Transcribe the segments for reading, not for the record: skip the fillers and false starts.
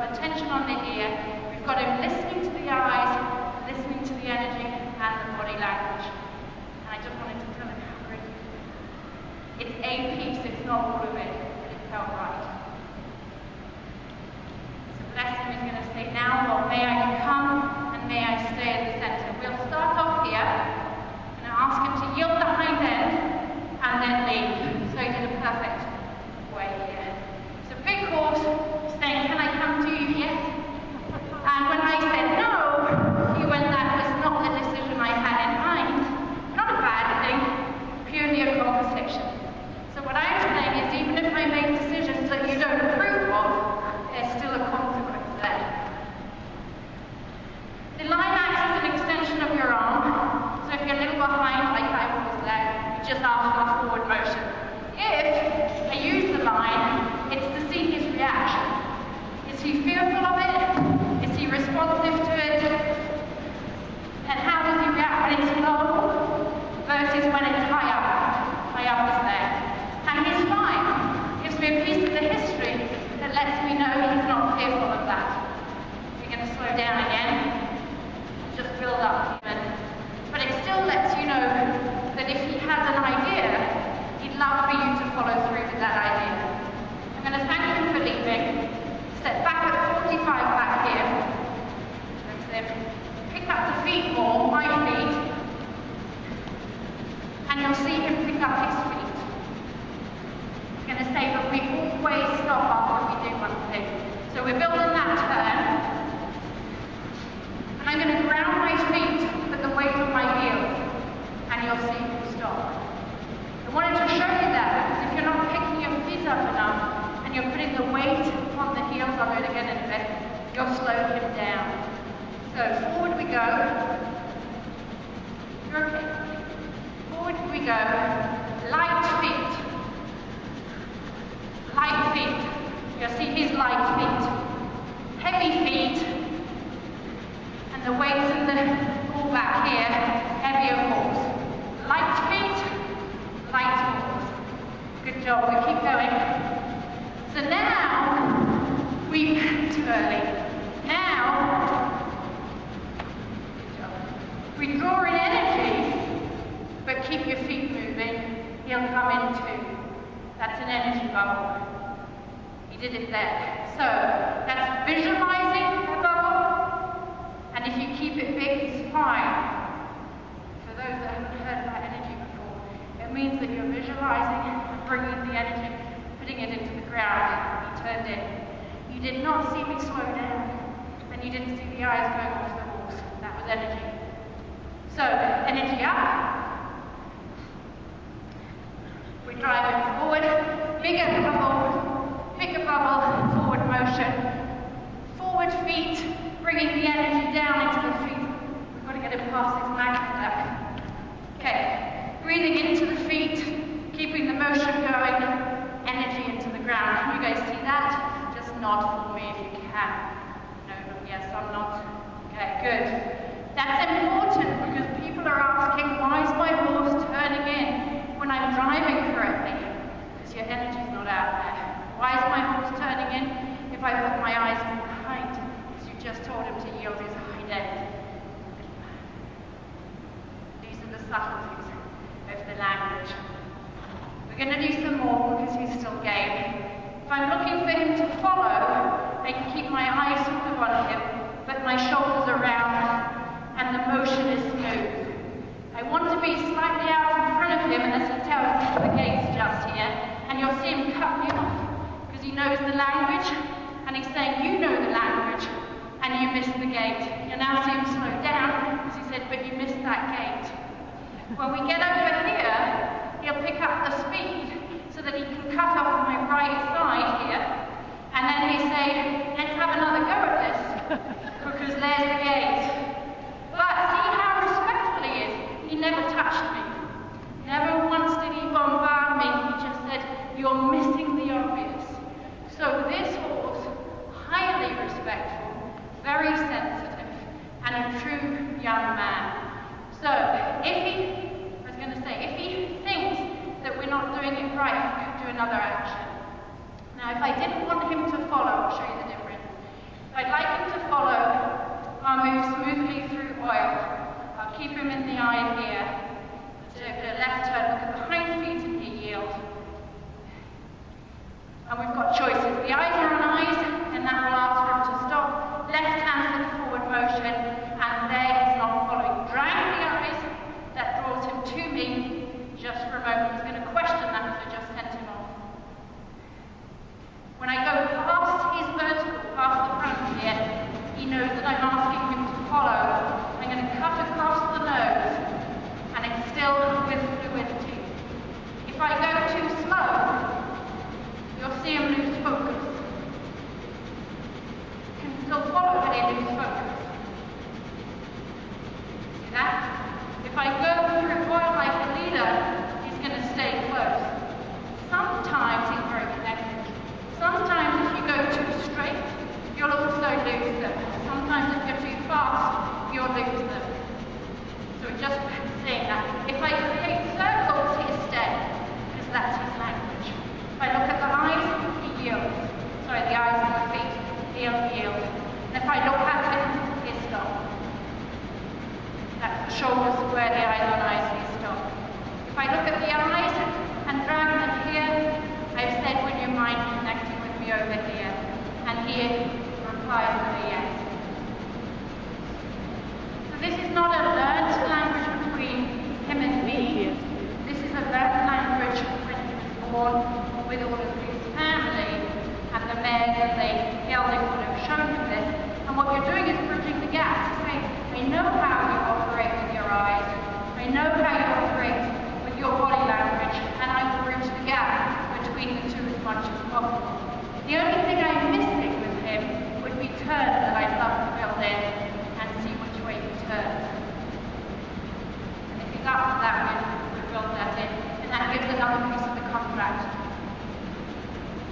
got the tension on the ear, we've got him listening to the eyes, listening to the energy and the body language. And I just wanted to tell him how great it's a piece, it's not all of it, but it felt right. So bless him, he's going to say, now, Lord, may I come and may I stay in the center. We'll start off here, and I'll ask him to yield the hind end and then leave. So he did a perfect way here. So big horse saying, can I come to you yet? And when I said no, he went, that was not the decision I had in mind. Not a bad thing, purely a conversation. So what I'm saying is, even if I make decisions that you don't approve of, there's still a consequence there. The line acts as an extension of your arm, so if you're a little behind, like I was there, you just ask for forward motion. If I use the line, it's to see his reaction. Is he fearful of it? Is he responsive to it? And how does he react when it's low versus when it's high up? High up is there. And he's fine. Gives me a piece of the history that lets me know he's not fearful of that. We're going to slow down again. Just build up even. But it still lets you know that if he has an idea, he'd love for you to follow through with that idea. I'm going to thank him for leaving. Step back at 45 back here. That's him. Pick up the feet more, my feet. And you'll see him pick up his feet. I'm going to say, but we always stop after we do one thing. So we're building that turn. And I'm going to ground my feet with the weight of my heels. And you'll see him stop. I wanted to show you that, because if you're not picking your feet up enough, and you're putting the weight on the heels, I'll do it again in a bit, you'll slow him down. So forward we go. You're okay. Forward we go. Light feet. Light feet. You'll see his light feet. Heavy feet. And the weights in the all back here, heavier horse. Light feet, light horse. Good job, we keep going. So now, too early. Now, good job. We draw in energy, but keep your feet moving. He'll come in too. That's an energy bubble. He did it there. So, that's visualizing a bubble, and if you keep it big, it's fine. For those that haven't heard about energy before, it means that you're visualizing and bringing the energy, putting it into the ground. He turned in. You did not see me slow down, and you didn't see the eyes going off the horse. That was energy. So, energy up. We drive it forward. Bigger bubble, forward motion. Forward feet, bringing the energy down into the feet. We've got to get it past this magnet. Okay, breathing into the feet, keeping the motion going, energy into the ground. Can you guys see that? Just nod for me if you can. No, yes, I'm not. Okay, good. That's important because people are asking, why is my horse turning in when I'm driving correctly? Because your energy's not out there. Why is my horse turning in if I put my eyes behind? Because you just told him to yield his hind end. These are the subtleties of the language. We're going to do some more because he's still game. If I'm looking for him to follow, I can keep my eyes sort of on him, but my shoulders are round and the motion is smooth. I want to be slightly out in front of him, and as he tells me, the gate's just here, and you'll see him cut me off because he knows the language, and he's saying, you know the language, and you missed the gate. You'll now see him slow down because he said, but you missed that gate. When we get over here, he'll pick up the speed so that he can cut off my right side here, and then he say, let's have another go at this, because there's the gate. But see how respectful he is. He never touched me. Never once did he bombard me. He just said, you're missing the obvious. So this horse, highly respectful, very sensitive, and a true young man. So if he thinks that we're not doing it right, we could do another action. Now if I didn't replies with a yes. So this is not a learned language between him and me. This is a learned language when he was born with all of his family and the mares that they held would have shown him this. And what you're doing is bridging the gap to say, I know how you operate with your eyes, I know how you operate with your body language, and I will bridge the gap between the two as much as possible. The only thing I'm missing with him would be turns that I'd love to build in and see which way he turns. And if he's up for that, we'll build that in, and that gives another piece of the contract.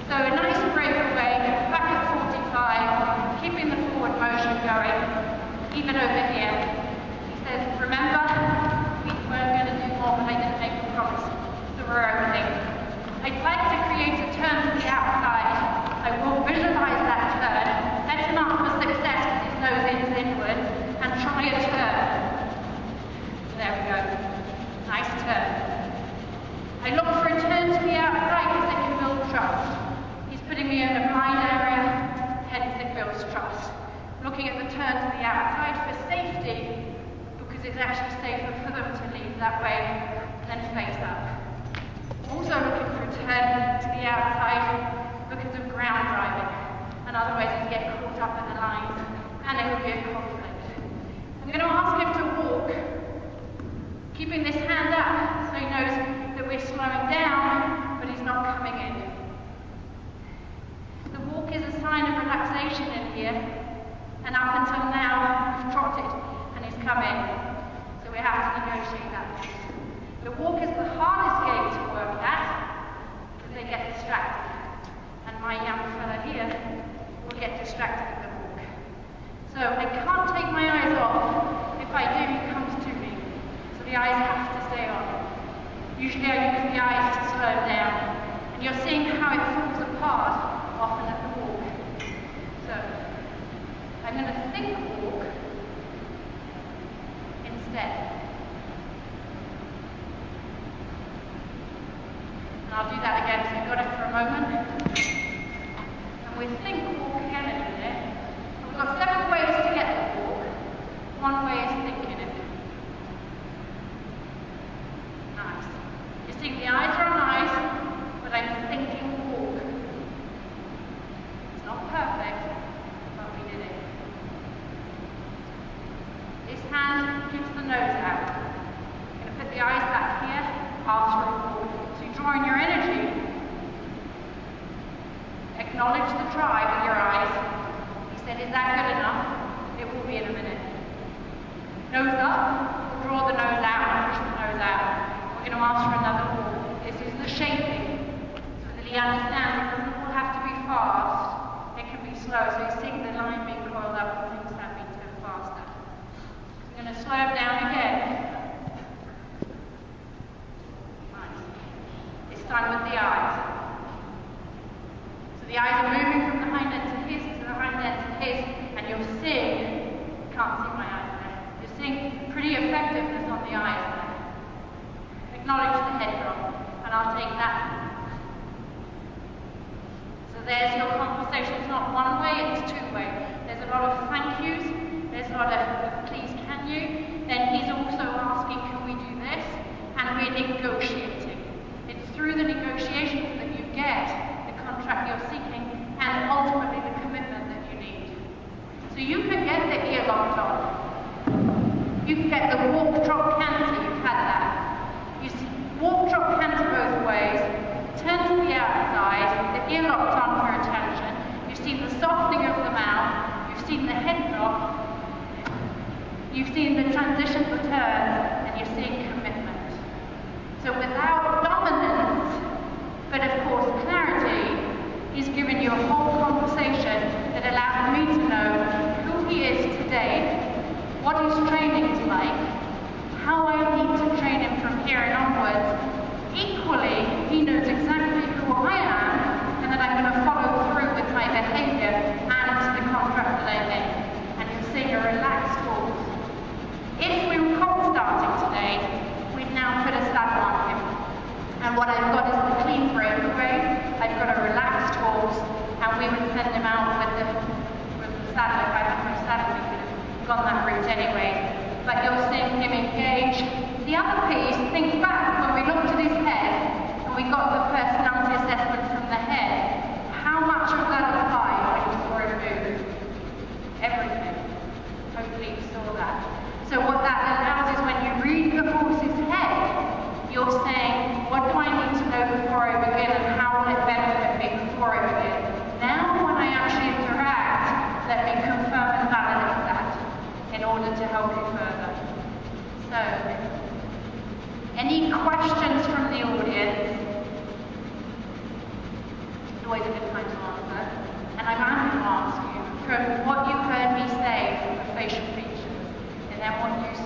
So a nice breakaway, back at 45, keeping the forward motion going, even over here. He says, remember, we weren't going to do more, but I didn't make a promise, so we're opening. I'd like to create a turn to the outside. I will visualize that turn, set him up for success with his nose inwards, and try a turn. There we go. Nice turn. I look for a turn to the outside because it can build trust. He's putting me in a blind area, hence it builds trust. Looking at the turn to the outside for safety, because it's actually safer for them to leave that way than face up. Also looking for a turn to the outside because of ground driving, and otherwise you get caught up in the lines, and it will be a conflict. I'm going to ask him to walk, keeping this hand up so he knows that we're slowing down, but he's not coming in. The walk is a sign of relaxation in here, and up until now we've trotted and he's come in, so we have to negotiate that piece. The walk is the hardest game to work at because they get distracted, and my young fella here will get distracted at the walk. So I can't take my eyes off. If I do, he comes to me, so the eyes have to stay on. Usually I use the eyes to slow down, and you're seeing how it falls apart often at the walk. So I'm going to think walk instead. And I'll do that again, so you've got it for a moment. And we think walk again in a minute. And we've got several ways to get the walk. One way is thinking it. Nice. You're seeing the eyes are on eyes, but I'm thinking walk. It's not perfect, but we did it. This hand keeps the nose out. I'm going to put the eyes back here after a walk. So you draw in your energy. Acknowledge the try with your eyes. He said, is that good enough? It will be in a minute. Nose up, draw the nose out and push the nose out. We're going to ask for another walk. This is the shaping, so that he understands it doesn't all have to be fast. It can be slow, so he's seeing the line being coiled up and things have been turned faster. I'm going to slow him down again. Nice. This time with the eyes. So the eyes are moving from the hind end to his, to the hind end to his, and you're seeing, you can't see my eyes there, you're seeing pretty effectiveness on the eyes there. Acknowledge the head drop, and I'll take that. So there's your conversation. It's not one way, it's two way. There's a lot of thank yous, there's a lot of please can you. Then he's also asking, can we do this? And we're negotiating. It's through the negotiations that you get the contract you're seeking and ultimately the commitment that you need. So you can get the ear locked on. You can get the walk, drop, canter. You've had that. You see, walk, drop, canter both ways. Turn to the outside, the ear locked on for attention. You've seen the softening of the mouth. You've seen the head drop. You've seen the transition to turn, and you're seeing commitment. So without dominance, but of course clarity, he's given you a whole conversation that allows me to know who he is today, what his training is like, how I need to train him from here and onwards. Equally, he knows exactly who I am, and that I'm going to follow through with my behavior and the contract that I make. And you're seeing a relaxed horse. If we were cold starting today, we'd now put a saddle on him. And what I've got is the clean breakaway, I've got a relaxed horse, and always a good time to answer. And I'm going to ask you from what you heard me say from the facial features, and then what you